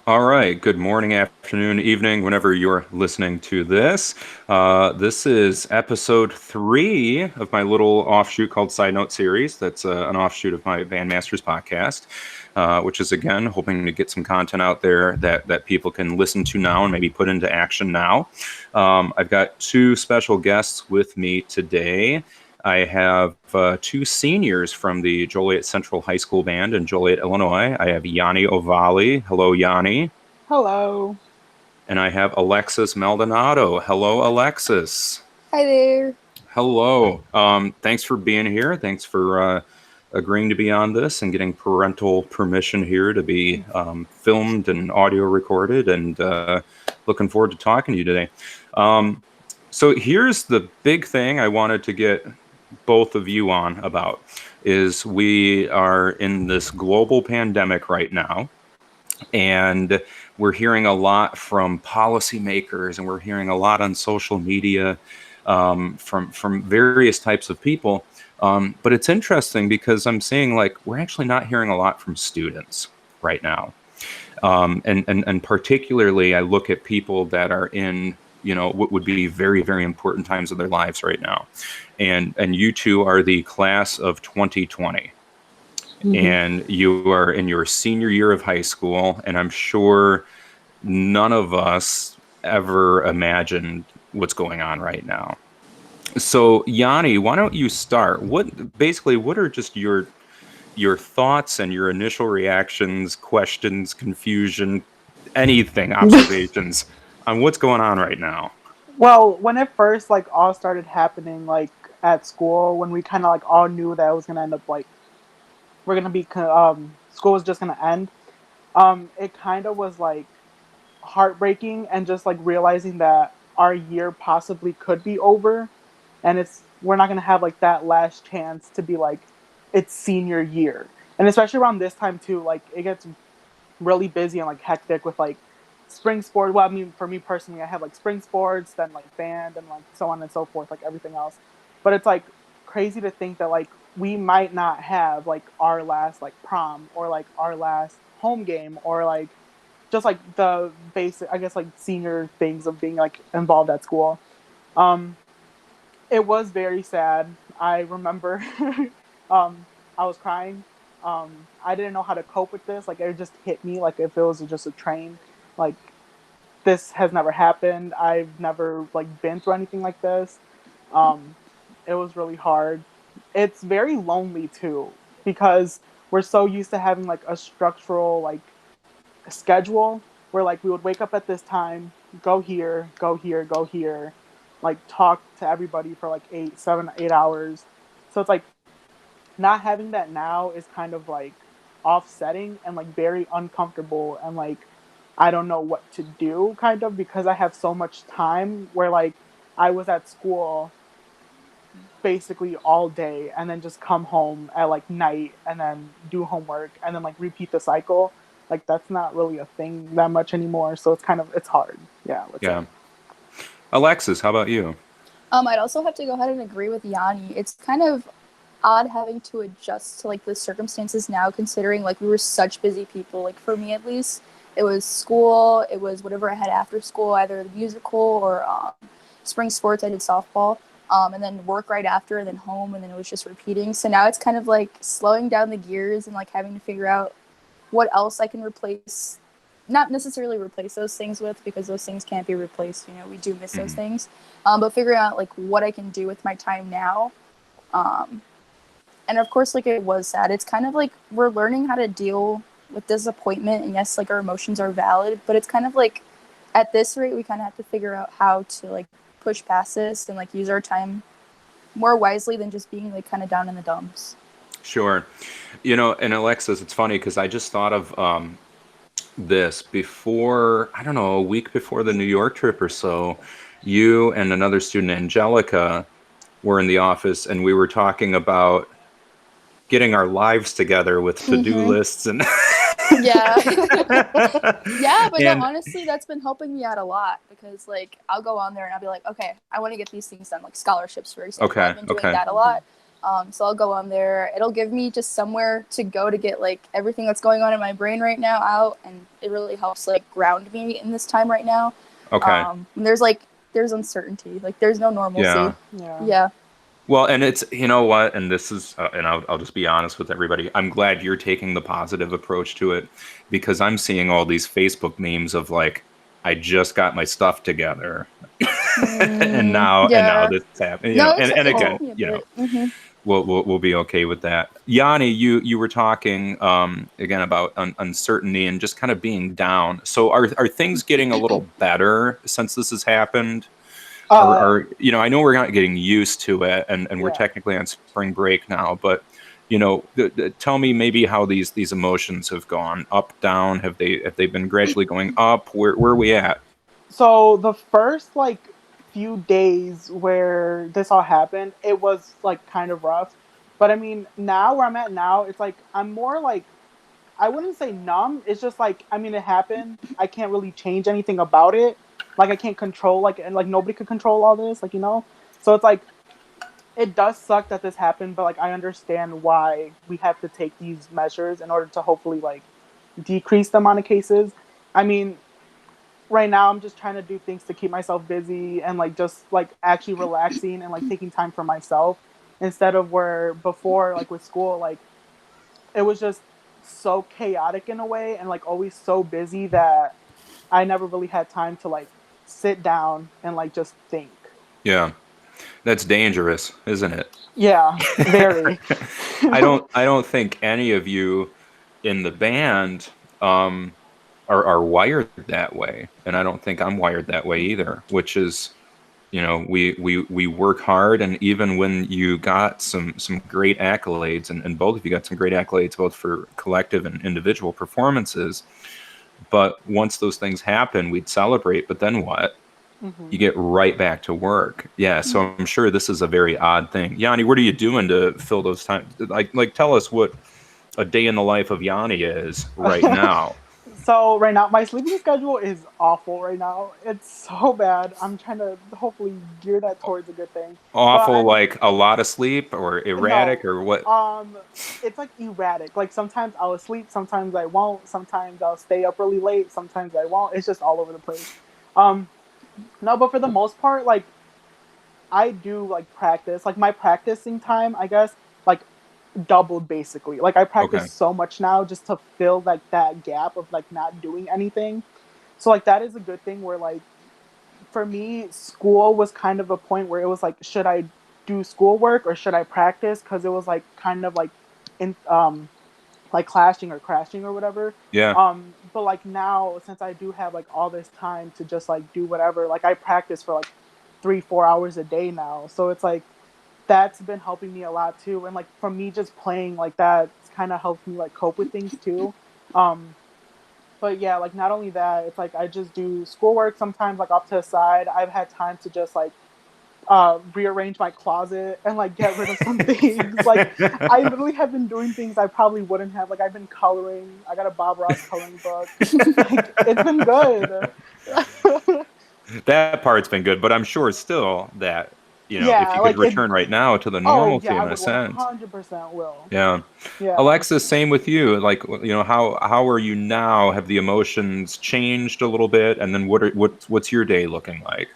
All right. Good morning, afternoon, evening, whenever you're listening to this. This is episode 3 of my little offshoot called Sidenote series. That's an offshoot of my Bandmasters podcast, which is, again, hoping to get some content out there that people can listen to now and maybe put into action now. I've got 2 special guests with me today. I have 2 seniors from the Joliet Central High School band in Joliet, Illinois. I have Yanni Ovalle. Hello, Yanni. Hello. And I have Alexus Maldonado. Hello, Alexus. Hi there. Hello. Thanks for being here. Thanks for agreeing to be on this and getting parental permission here to be filmed and audio recorded. And looking forward to talking to you today. So here's the big thing I wanted to get both of you on about is we are in this global pandemic right now. And we're hearing a lot from policymakers, and we're hearing a lot on social media from various types of people. But it's interesting because I'm seeing we're actually not hearing a lot from students right now. And particularly, I look at people that are in what would be very, very important times of their lives right now. And you two are the class of 2020. And you are in your senior year of high school, and I'm sure none of us ever imagined what's going on right now. So, Yanni, why don't you start? What are just your thoughts and your initial reactions, questions, confusion, anything, observations on what's going on right now? Well, when it first all started happening at school, when we kind of all knew that it was gonna end up we're gonna be school was just gonna end, it kind of was heartbreaking and just realizing that our year possibly could be over, and we're not gonna have that last chance to be it's senior year, and especially around this time too, it gets really busy and hectic with spring sport. Well, I mean, for me personally, I have spring sports, then band, and so on and so forth, everything else. But it's crazy to think that we might not have our last prom or our last home game or just the basic, I guess, senior things of being involved at school. It was very sad. I remember I was crying. I didn't know how to cope with this. It just hit me if it was just a train. Like this has never happened. I've never been through anything like this. It was really hard. It's very lonely too because we're so used to having a structural schedule where we would wake up at this time, go here, go here, go here, talk to everybody for 8 7 8 hours. So it's not having that now is kind of offsetting and very uncomfortable, and I don't know what to do kind of because I have so much time where I was at school basically all day and then just come home at night and then do homework and then repeat the cycle. That's not really a thing that much anymore, so it's hard. Yeah, let's Yeah. say. Alexis, how about you? I'd also have to go ahead and agree with Yanni. It's kind of odd having to adjust to the circumstances now, considering we were such busy people. For me at least, it was school, it was whatever I had after school, either the musical or spring sports. I did softball, and then work right after, and then home, and then it was just repeating. So now it's kind of slowing down the gears and having to figure out what else I can replace, not necessarily replace those things with, because those things can't be replaced. We do miss those things, but figuring out what I can do with my time now. And of course, it was sad. It's kind of we're learning how to deal with disappointment, and yes, our emotions are valid, but it's kind of at this rate, we kind of have to figure out how to push past this and use our time more wisely than just being kind of down in the dumps. Sure. And Alexis, it's funny because I just thought of this before, I don't know, a week before the New York trip or so. You and another student, Angelica, were in the office, and we were talking about getting our lives together with to-do lists and Yeah. Yeah, but and no, honestly, that's been helping me out a lot because I'll go on there and I'll be okay, I want to get these things done, scholarships, for example. Okay, I've been doing okay. that a lot. So I'll go on there. It'll give me just somewhere to go to get like everything that's going on in my brain right now out, and it really helps like ground me in this time right now. Okay. There's uncertainty, like there's no normalcy. Yeah. Well, and it's, you know what, and this is, and I'll just be honest with everybody. I'm glad you're taking the positive approach to it, because I'm seeing all these Facebook memes of like, I just got my stuff together, and now this is happening. You know, and again, you know, we'll be okay with that. Yanni, you were talking again about uncertainty and just kind of being down. So are things getting a little better since this has happened? Or you know, I know we're not getting used to it, and we're technically on spring break now, but you know, tell me maybe how these emotions have gone up, down. Have they been gradually going up? Where are we at? So the first like few days where this all happened, it was like kind of rough. But I mean, now where I'm at now, it's like I'm more like, I wouldn't say numb. It's just like, I mean, it happened. I can't really change anything about it. Like I can't control, like, and like nobody could control all this, like, you know. So it's like, it does suck that this happened, but like I understand why we have to take these measures in order to hopefully like decrease the amount of cases. I mean, right now I'm just trying to do things to keep myself busy and like just like actually relaxing and like taking time for myself, instead of where before, like with school, like it was just so chaotic in a way and like always so busy that I never really had time to like sit down and like just think. Yeah, that's dangerous, isn't it? Yeah, very. I don't think any of you in the band are wired that way, and I don't think I'm wired that way either. Which is, you know, we work hard, and even when you got some great accolades, and both of you got some great accolades, both for collective and individual performances. But once those things happen, we'd celebrate. But then what? Mm-hmm. You get right back to work. Yeah, so I'm sure this is a very odd thing. Yanni, what are you doing to fill those times? Like tell us what a day in the life of Yanni is right now. So right now, my sleeping schedule is awful right now. It's so bad. I'm trying to hopefully gear that towards a good thing. Awful, like a lot of sleep, or erratic, No, or what? it's like erratic. Like sometimes I'll sleep, sometimes I won't. Sometimes I'll stay up really late, sometimes I won't. It's just all over the place. No, but for the most part, like I do like practice. Like my practicing time, I guess, like doubled basically. Like I practice so much now just to fill like that gap of like not doing anything. So like that is a good thing where like for me school was kind of a point where it was like, should I do schoolwork or should I practice? Because it was like kind of like in like clashing or crashing or whatever. Yeah. But like now, since I do have like all this time to just like do whatever, like I practice for like 3-4 hours a day now. So it's like that's been helping me a lot too. And like for me just playing like that kind of helps me like cope with things too. But yeah, like not only that, it's like I just do schoolwork sometimes like off to the side. I've had time to just like rearrange my closet and like get rid of some things. Like I literally have been doing things I probably wouldn't have. Like I've been coloring. I got a Bob Ross coloring book. Like it's been good. That part's been good, but I'm sure still that, you know, if Yeah, you like could return right now to the normalcy I in a would sense. 100% will. Yeah. Yeah. Alexus, same with you. Like, you know, how are you now? Have the emotions changed a little bit? And then what's your day looking like?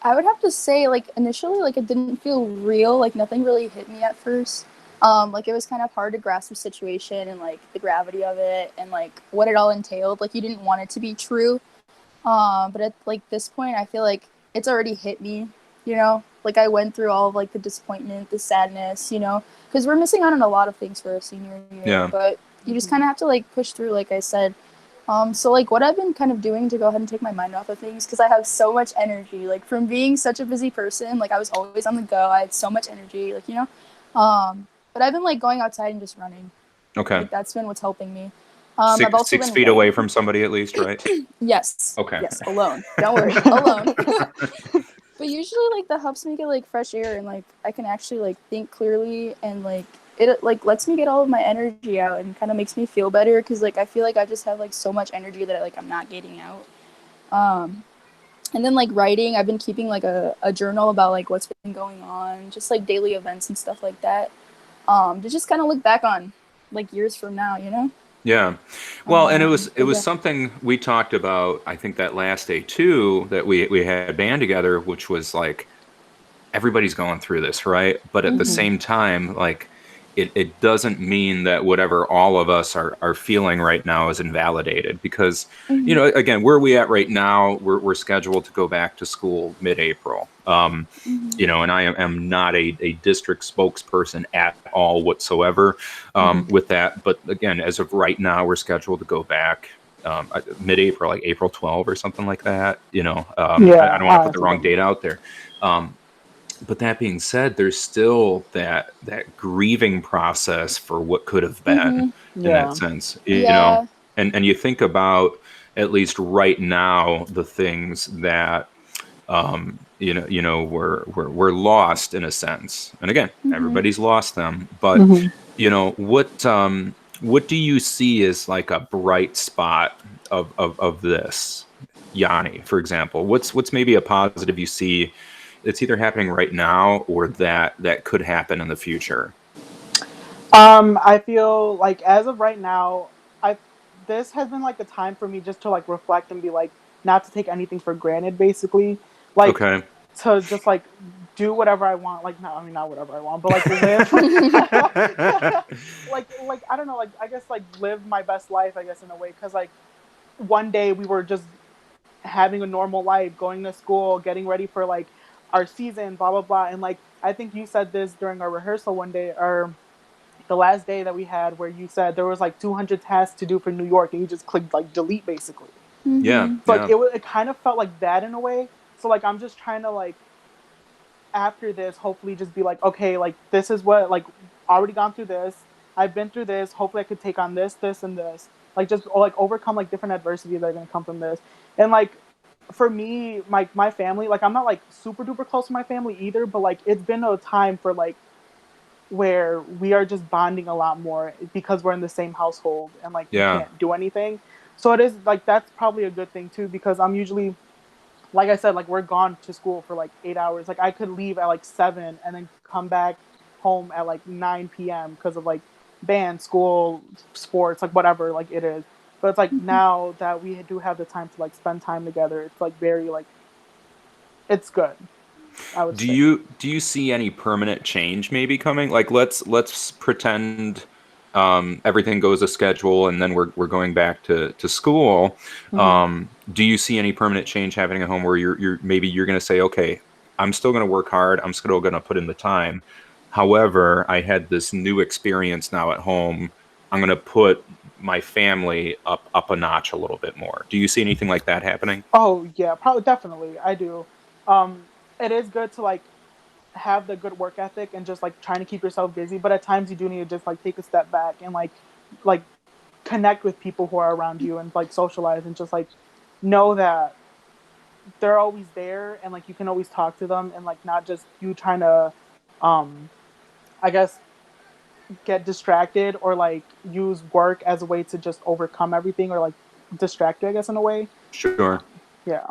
I would have to say, like, initially, like, it didn't feel real. Like, nothing really hit me at first. Like, it was kind of hard to grasp the situation and, like, the gravity of it and, like, what it all entailed. Like, you didn't want it to be true. But at, like, this point, I feel like it's already hit me, you know? Like, I went through all of, like, the disappointment, the sadness, you know? Because we're missing out on a lot of things for our senior year. Yeah. But you just kind of have to, like, push through, like I said. So, like, what I've been kind of doing to go ahead and take my mind off of things, because I have so much energy, like, from being such a busy person, like, I was always on the go, I had so much energy, like, you know, but I've been, like, going outside and just running. Okay. Like, that's been what's helping me. I've also 6 feet away writing. from somebody at least, right? Yes. Okay. Yes, alone. Don't worry, alone. But usually, like, that helps me get, like, fresh air, and, like, I can actually, like, think clearly, and, like, it, like, lets me get all of my energy out and kind of makes me feel better because, like, I feel like I just have, like, so much energy that, like, I'm not getting out. And then like writing, I've been keeping like a journal about like what's been going on, just like daily events and stuff like that. To just kind of look back on like years from now, you know? Yeah. Well, and it was But yeah. something we talked about, I think that last day too, that we had band together, which was like everybody's going through this, right? But at the same time, like it doesn't mean that whatever all of us are feeling right now is invalidated because, you know, again, where are we at right now? We're scheduled to go back to school mid-April. You know, and I am not a district spokesperson at all whatsoever with that. But again, as of right now, we're scheduled to go back mid-April, like April 12 or something like that. You know, I don't want to put the wrong date out there. But that being said, there's still that grieving process for what could have been in that sense, you know, and you think about at least right now, the things that, you know, we're lost in a sense. And again, everybody's lost them, but you know, what do you see as like a bright spot of this, Yanni, for example? What's maybe a positive you see it's either happening right now or that could happen in the future? I feel like as of right now, this has been like a time for me just to like reflect and be like not to take anything for granted, basically. Like Okay. to just like do whatever I want. Like not whatever I want, but like live like I don't know, like I guess like live my best life, I guess, in a way, because like one day we were just having a normal life, going to school, getting ready for like our season, blah blah blah. And like I think you said this during our rehearsal one day, or the last day that we had, where you said there was like 200 tasks to do for New York, and you just clicked like delete, basically. Yeah. So like it kind of felt like that in a way. So like I'm just trying to like after this, hopefully just be like, okay, like this is what, like already gone through this, I've been through this, hopefully I could take on this, and this, like just like overcome like different adversities that are going to come from this. And like for me, my family, like I'm not like super duper close to my family either, but like it's been a time for like where we are just bonding a lot more because we're in the same household and like we can't do anything. So it is like that's probably a good thing too, because I'm usually, like I said, like we're gone to school for like 8 hours. Like I could leave at like 7 and then come back home at like 9 p.m. because of like band, school, sports, like whatever like it is. But it's like now that we do have the time to like spend time together, it's like very like it's good, I would say. Do you see any permanent change maybe coming? Like let's pretend everything goes as schedule and then we're going back to school. Do you see any permanent change happening at home where you're maybe you're going to say, okay, I'm still going to work hard, I'm still going to put in the time. However, I had this new experience now at home. I'm going to put my family up a notch a little bit more. Do you see anything like that happening? Oh yeah, probably, definitely I do. It is good to like have the good work ethic and just like trying to keep yourself busy, but at times you do need to just like take a step back and like connect with people who are around you and like socialize and just like know that they're always there and like you can always talk to them, and like not just you trying to I guess get distracted or like use work as a way to just overcome everything or like distract you, I guess, in a way. Sure. Yeah.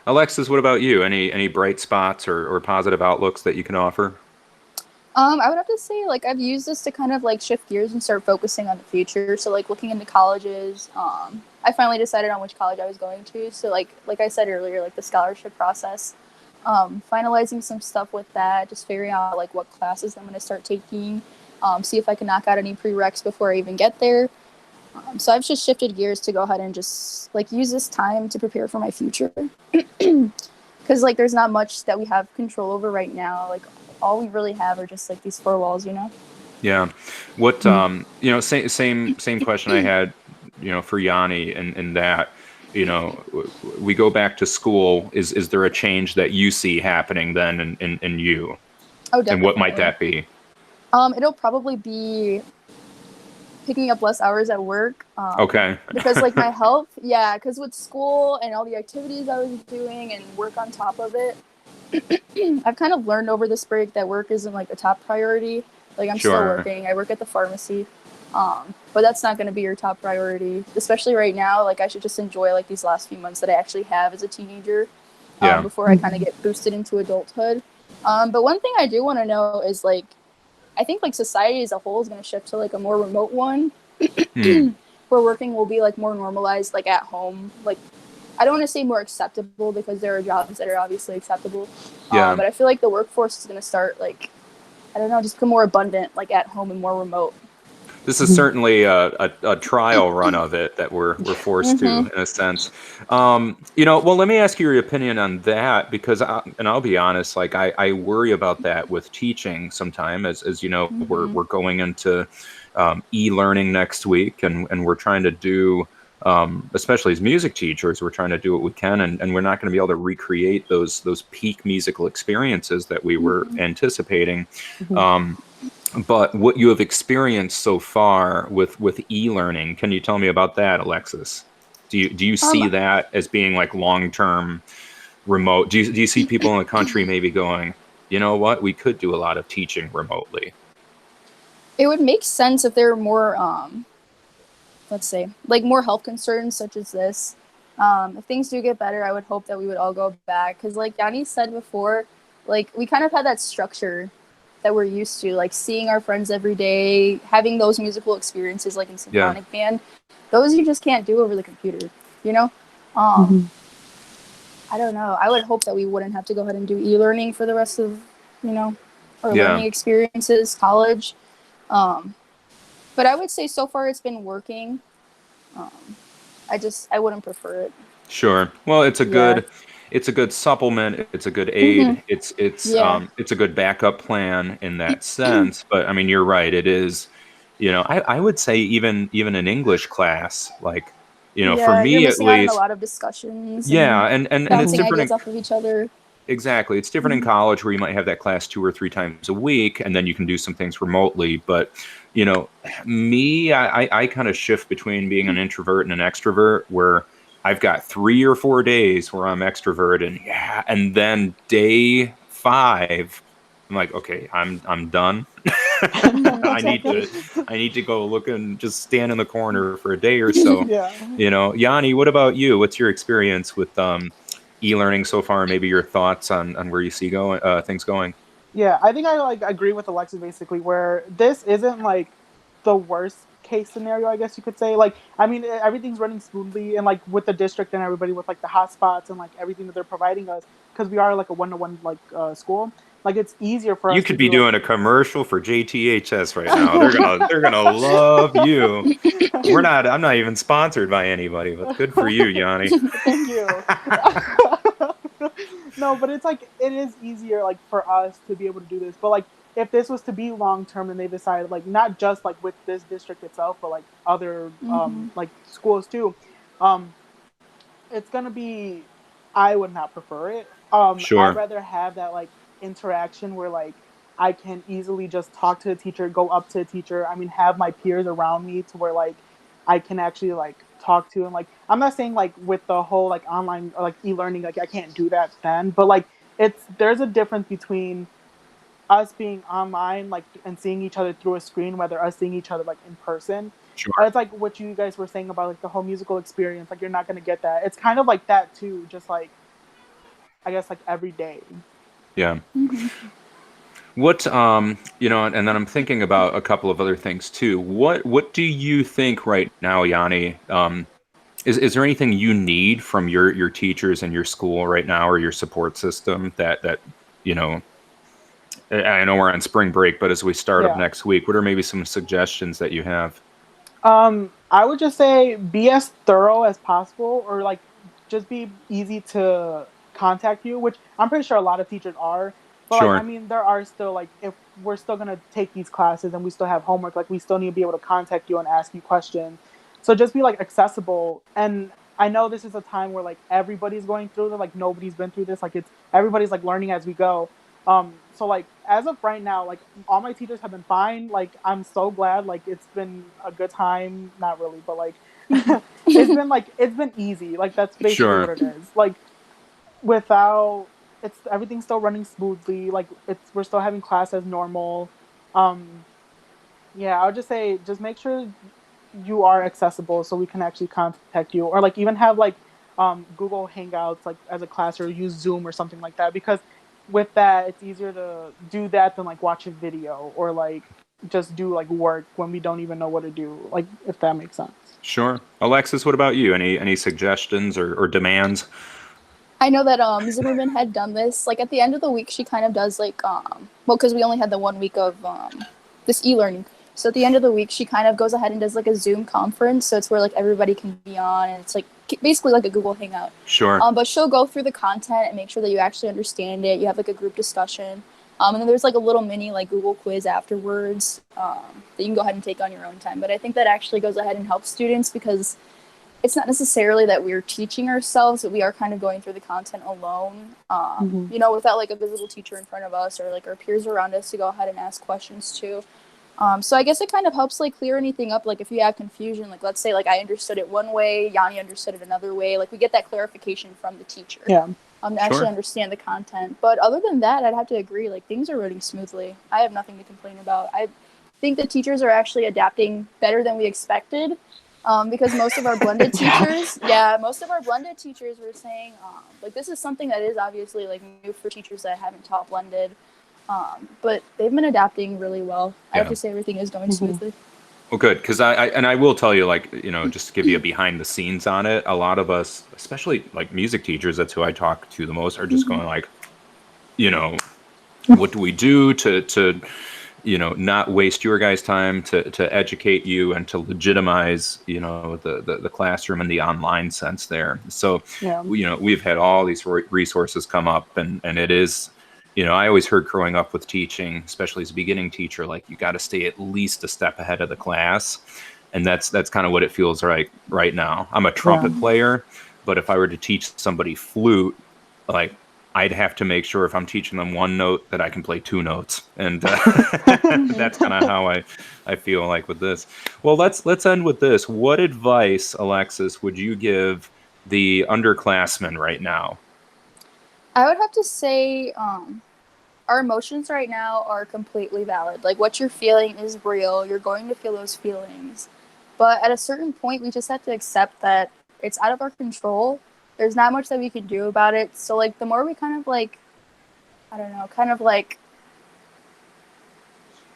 Alexus, what about you? Any bright spots or positive outlooks that you can offer? I would have to say, like, I've used this to kind of, like, shift gears and start focusing on the future. So, like, looking into colleges, I finally decided on which college I was going to. So, like I said earlier, like, the scholarship process, finalizing some stuff with that, just figuring out, like, what classes I'm going to start taking, see if I can knock out any prereqs before I even get there. So I've just shifted gears to go ahead and just, like, use this time to prepare for my future. Because, like, there's not much that we have control over right now. Like, all we really have are just like these four walls, you know? Yeah. What, you know, same question I had, you know, for Yanni and that, you know, we go back to school. Is there a change that you see happening then in you? Oh, definitely. And what might that be? It'll probably be picking up less hours at work. Okay. Because like my health, yeah, because with school and all the activities I was doing and work on top of it, I've kind of learned over this break that work isn't like a top priority. Like I'm still working. I work at the pharmacy. But that's not going to be your top priority, especially right now. Like I should just enjoy like these last few months that I actually have as a teenager. Yeah. before I kind of get boosted into adulthood. But one thing I do want to know is like, I think like society as a whole is going to shift to like a more remote one, where working will be like more normalized, like at home. Like, I don't want to say more acceptable because there are jobs that are obviously acceptable. Yeah. But I feel like the workforce is going to start like, I don't know, just become more abundant, like at home and more remote. This is certainly a trial run of it that we're forced to, in a sense. Well, let me ask you your opinion on that, because, and I'll be honest, like I worry about that with teaching sometime, as you know, we're going into e-learning next week, and we're trying to do, especially as music teachers, we're trying to do what we can, and we're not going to be able to recreate those peak musical experiences that we were anticipating. But what you have experienced so far with e-learning, can you tell me about that, Alexus? Do you see that as being like long-term remote? Do you see people in the country maybe going, you know what, we could do a lot of teaching remotely? It would make sense if there were more, let's say, like more health concerns such as this. If things do get better, I would hope that we would all go back. Because like Yanni said before, like we kind of had that structure that we're used to, like seeing our friends every day, having those musical experiences like in symphonic band. Those you just can't do over the computer, you know? I don't know. I would hope that we wouldn't have to go ahead and do e-learning for the rest of, our learning experiences, college. But I would say so far it's been working. I wouldn't prefer it. Sure. Well, it's a good supplement. It's a good aid. It's a good backup plan in that sense. But I mean, you're right. It is, I would say even an English class, like, for me you're at missing out on a least. lot of discussions. Yeah, and it's bouncing different ideas off of each other. Exactly. It's different in college, where you might have that class 2 or 3 times a week, and then you can do some things remotely. But, me, I kind of shift between being an introvert and an extrovert, where I've got 3 or 4 days where I'm extrovert, and then day 5, I'm like, okay, I'm done. I need to go look and just stand in the corner for a day or so. Yanni, what about you? What's your experience with e-learning so far? Maybe your thoughts on where you see things going. Yeah, I think I like agree with Alexis basically, where this isn't like the worst case scenario, I guess you could say. Like, I mean, everything's running smoothly, and like with the district and everybody, with like the hotspots and like everything that they're providing us, because we are like a one-to-one like school. Like, it's easier for us. You could be doing a commercial for JTHS right now. They're gonna love you. I'm not even sponsored by anybody, but good for you, Yanni. Thank you. No, but it's like, it is easier like for us to be able to do this. But like, if this was to be long term, and they decided like not just like with this district itself, but like other like schools too, it's gonna be, I would not prefer it. Sure. I'd rather have that like interaction where like I can easily just talk to a teacher, go up to a teacher. I mean, have my peers around me to where like I can actually like talk to. And like, I'm not saying like with the whole like online or like e-learning, like I can't do that then, but like there's a difference between us being online, like, and seeing each other through a screen, whether us seeing each other like in person. Sure. Or it's like what you guys were saying about like the whole musical experience. Like, you're not going to get that. It's kind of like that too, just like, I guess, like every day. Yeah. What and then I'm thinking about a couple of other things too. What do you think right now, Yanni? Is there anything you need from your teachers and your school right now, or your support system that I know we're on spring break, but as we start up next week, what are maybe some suggestions that you have? I would just say be as thorough as possible, or like just be easy to contact you, which I'm pretty sure a lot of teachers are. But like, I mean, there are still like, if we're still gonna take these classes and we still have homework, like we still need to be able to contact you and ask you questions. So just be like accessible. And I know this is a time where like everybody's going through it, like nobody's been through this, like everybody's like learning as we go. So like as of right now, like all my teachers have been fine. Like, I'm so glad. Like, it's been a good time. Not really, but like it's been easy. Like, that's basically what it is. Like, everything's still running smoothly. Like, we're still having class as normal. Yeah, I would just say, just make sure you are accessible so we can actually contact you, or like even have like Google Hangouts like as a class or use Zoom or something like that, because with that it's easier to do that than like watch a video or like just do like work when we don't even know what to do, like if that makes sense. Sure. Alexis, what about you? Any suggestions or demands? I know that Zimmerman had done this. Like at the end of the week, she kind of does like well, because we only had the 1 week of this e-learning. So at the end of the week, she kind of goes ahead and does like a Zoom conference. So it's where like everybody can be on, and it's like basically like a Google Hangout. Sure. But she'll go through the content and make sure that you actually understand it. You have like a group discussion. And then there's like a little mini like Google quiz afterwards that you can go ahead and take on your own time. But I think that actually goes ahead and helps students because it's not necessarily that we're teaching ourselves, but we are kind of going through the content alone, you know, without like a visible teacher in front of us or like our peers around us to go ahead and ask questions too. So I guess it kind of helps like clear anything up. Like if you have confusion, like let's say like I understood it one way, Yanni understood it another way, like we get that clarification from the teacher. Yeah. To actually understand the content. But other than that, I'd have to agree, like things are running smoothly. I have nothing to complain about. I think the teachers are actually adapting better than we expected. Because most of our blended teachers, most of our blended teachers were saying, like, this is something that is obviously, like, new for teachers that haven't taught blended. But they've been adapting really well. I have to say everything is going smoothly. Well, good, because I will tell you, like, you know, just to give you a behind the scenes on it, a lot of us, especially, like, music teachers, that's who I talk to the most, are just going, like, you know, what do we do to you know, not waste your guys' time to educate you and to legitimize, you know, the classroom and the online sense there. So, you know, we've had all these resources come up, and it is, you know, I always heard growing up with teaching, especially as a beginning teacher, like you got to stay at least a step ahead of the class. And that's kind of what it feels like right now. I'm a trumpet player, but if I were to teach somebody flute, like, I'd have to make sure if I'm teaching them one note that I can play two notes. And that's kind of how I feel like with this. Well, let's end with this. What advice, Alexis, would you give the underclassmen right now? I would have to say our emotions right now are completely valid. Like what you're feeling is real. You're going to feel those feelings. But at a certain point, we just have to accept that it's out of our control. There's not much that we can do about it. So, like, the more we kind of, like, I don't know, kind of, like,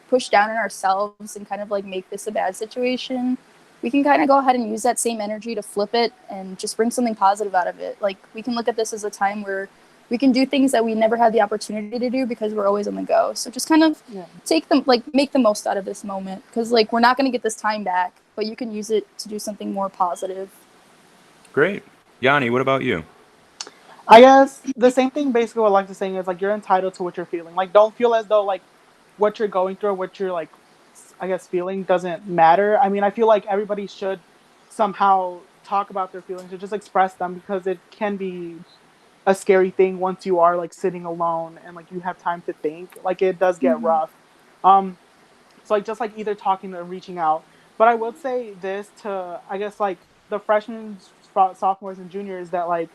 push down on ourselves and kind of, like, make this a bad situation, we can kind of go ahead and use that same energy to flip it and just bring something positive out of it. Like, we can look at this as a time where we can do things that we never had the opportunity to do because we're always on the go. So just kind of take them, like, make the most out of this moment. Because, like, we're not going to get this time back, but you can use it to do something more positive. Great. Yanni, what about you? I guess the same thing basically what Alexis is saying is like you're entitled to what you're feeling. Like don't feel as though like what you're going through or what you're like I guess feeling doesn't matter. I mean, I feel like everybody should somehow talk about their feelings or just express them because it can be a scary thing once you are like sitting alone and like you have time to think. Like it does get rough. So like just like either talking or reaching out. But I would say this to I guess like the freshmen, sophomores and juniors that like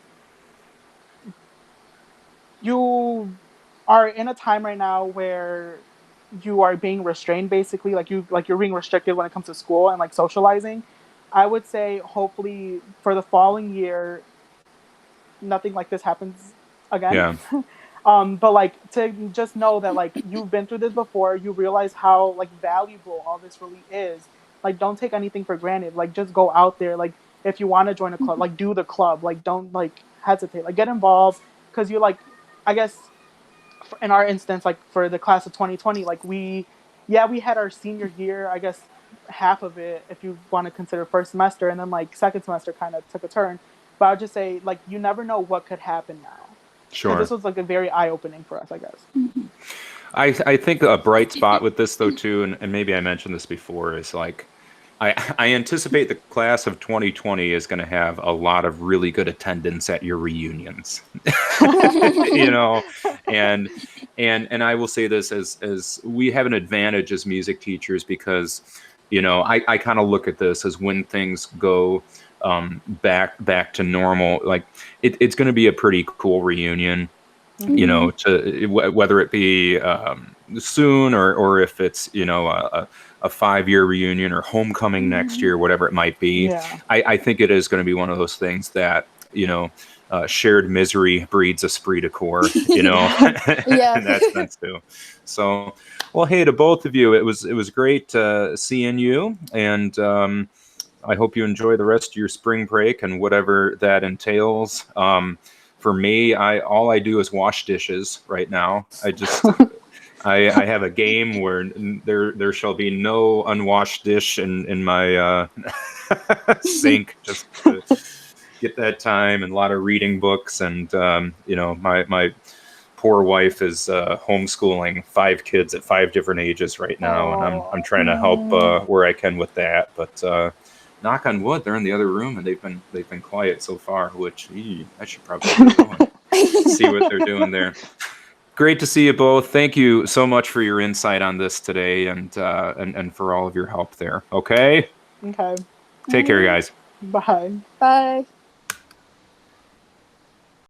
you are in a time right now where you are being restrained basically like you're being restricted when it comes to school and like socializing. I would say hopefully for the following year nothing like this happens again. But like to just know that like you've been through this before, you realize how like valuable all this really is. Like don't take anything for granted. Like just go out there. Like if you want to join a club, like do the club. Like don't like hesitate. Like get involved because you like, I guess, in our instance, like for the class of 2020, like we had our senior year. I guess half of it, if you want to consider first semester, and then like second semester kind of took a turn. But I'll just say like you never know what could happen now. Sure. This was like a very eye-opening for us, I guess. I think a bright spot with this though too, and maybe I mentioned this before, is like I anticipate the class of 2020 is going to have a lot of really good attendance at your reunions, you know, and I will say this as we have an advantage as music teachers because, you know, I kind of look at this as when things go back to normal, like it's going to be a pretty cool reunion, you know, to whether it be soon or if it's, you know, a 5-year reunion or homecoming next year, whatever it might be. I think it is going to be one of those things that shared misery breeds esprit de corps, Yeah. in that sense too. So, well, hey, to both of you, it was great seeing you, and I hope you enjoy the rest of your spring break and whatever that entails. For me, all I do is wash dishes right now. I have a game where there shall be no unwashed dish in my sink, just to get that time, and a lot of reading books. And my poor wife is homeschooling 5 kids at 5 different ages right now, and I'm trying to help where I can with that. But knock on wood, they're in the other room and they've been quiet so far. Which I should probably go and see what they're doing there. Great to see you both. Thank you so much for your insight on this today, and for all of your help there. Okay? Okay. Take care, guys. Bye. Bye.